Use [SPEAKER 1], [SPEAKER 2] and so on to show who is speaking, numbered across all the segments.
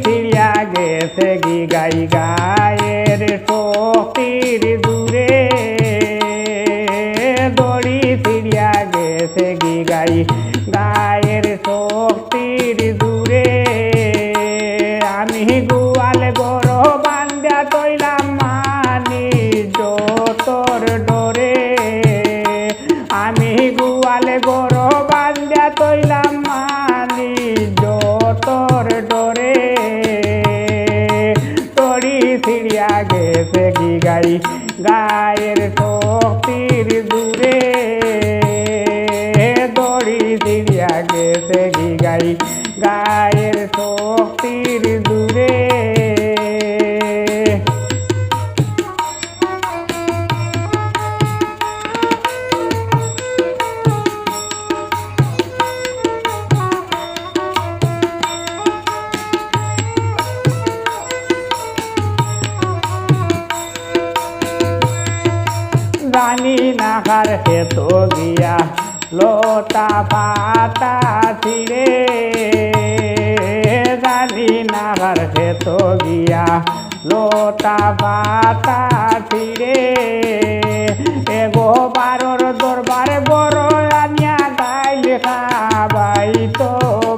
[SPEAKER 1] ছিড়িয়া গেছে গি গাই গায়ের শক্তির দূরে দড়ি ছিড়িয়া গেছে গি গাই গায়ের শক্তির দূরে আমি গোয়াল গরু বান্ধা তৈলাম মানি যতর ডরে আমি গোয়াল গরু বান্ধা তৈলাম মানি যতর ডরে তড়ি ছিড়িয়া গেছে গি গাই গায়ের শক্তির দূরে দড়ি ছিড়িয়া গেছে গি গাই গায়ের শক্তির দূরে জানি নাহার হেত গিয়া লোটা পাতা ছিড়ে জানি নাহার হেত গিয়া লোটা পাতা ছিড়ে এগো বারোর দরবারে বড় আনিয়া গাইল খাবাই তো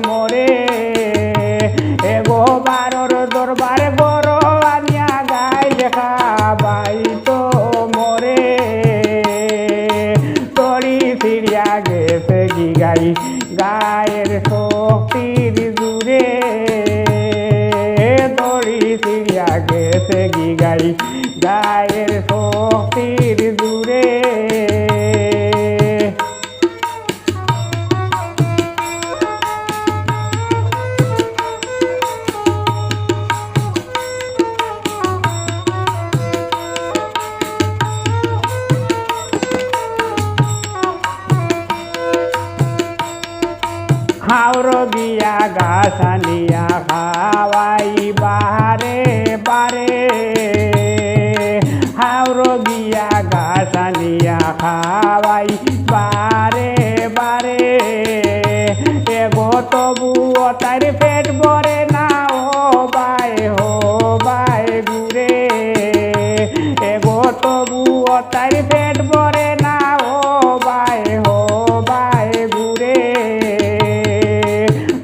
[SPEAKER 1] মরে এগো বারোর দরবারে বড় আনিয়া গাইল খাবাই তো মরে তড়ি ছিড়িয়া গেছে গি গাই গায়ের শক্তির দূরে তড়ি ছিড়িয়া গেছে গি গাই গায়ের শক্তির দূরে হাওর গিয়া গাছানিয়া খাওয়াই বারে বারে হাওর গিয়া গাছানিয়া খাওয়াই বারে বারে এগো তবু তার পেট ভরে না ও বাই ঘুরে এগো তবু তার পেট ভরে না ও বাই ঘুরে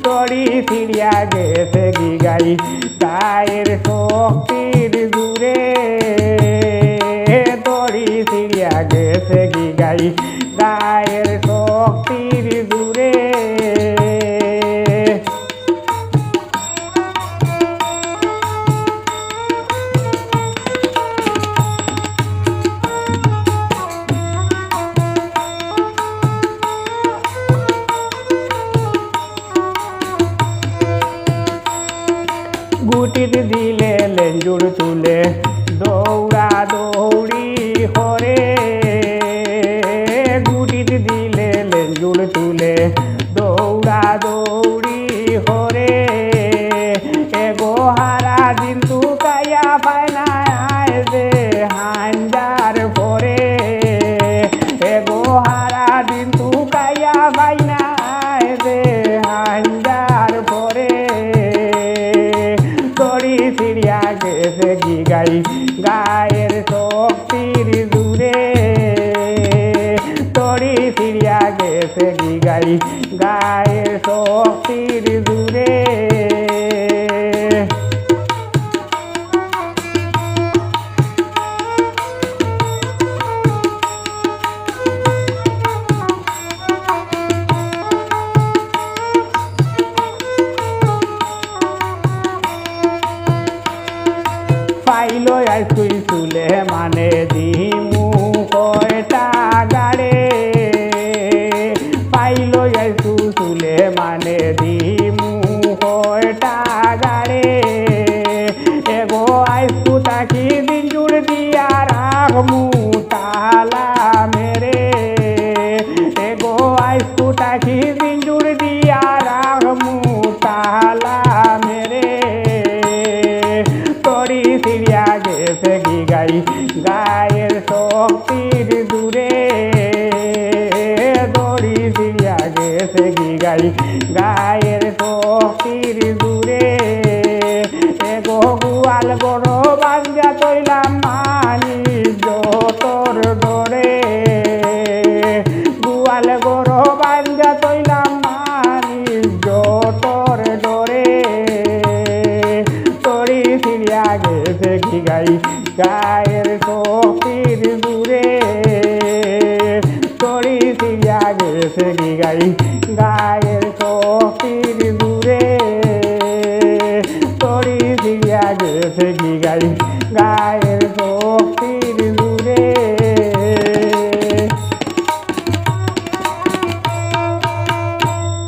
[SPEAKER 1] তড়ি ছিড়িয়া গেছে গি গাই গায়ের শক্তির দূরে তড়ি ছিড়িয়া গেছে গি গাই গায়ের শক্তির দূরে গুটির দিলে লেঞ্জুর তুলে দৌড়া দৌড়ি হরে গুটির দিলে লেঞ্জুর তুলে দৌড়া দৌড়ি হরে এগো হারা দিন তু কাইয়া পায় না যে হাঞ্জার পরে এগো হারা দিন তু কাইয়া পায় না যে হাঞ্জার পরে তড়ি ছিড়িয়া গেছে গি গাই গায়ের শক্তির দূরে তড়ি ছিড়িয়া গেছে গি গাই গায়ের শক্তির দূরে পাইলো আইসুই চুলে মানে দিমু কয়টা গাড়ে পাইলো আইসু চুলে মানে দিমু কয়টা গাড়ে এগো আইসু তাকি দিন জুড় দিয়া রাখমু তালা মেরে এগো আইসু তাকি দিন জুড় দিয়া রাখমু তালা মেরে তড়ি ছিড়িয়া গেছে গি গাই দিয়া গেছে কি গাই গায়ের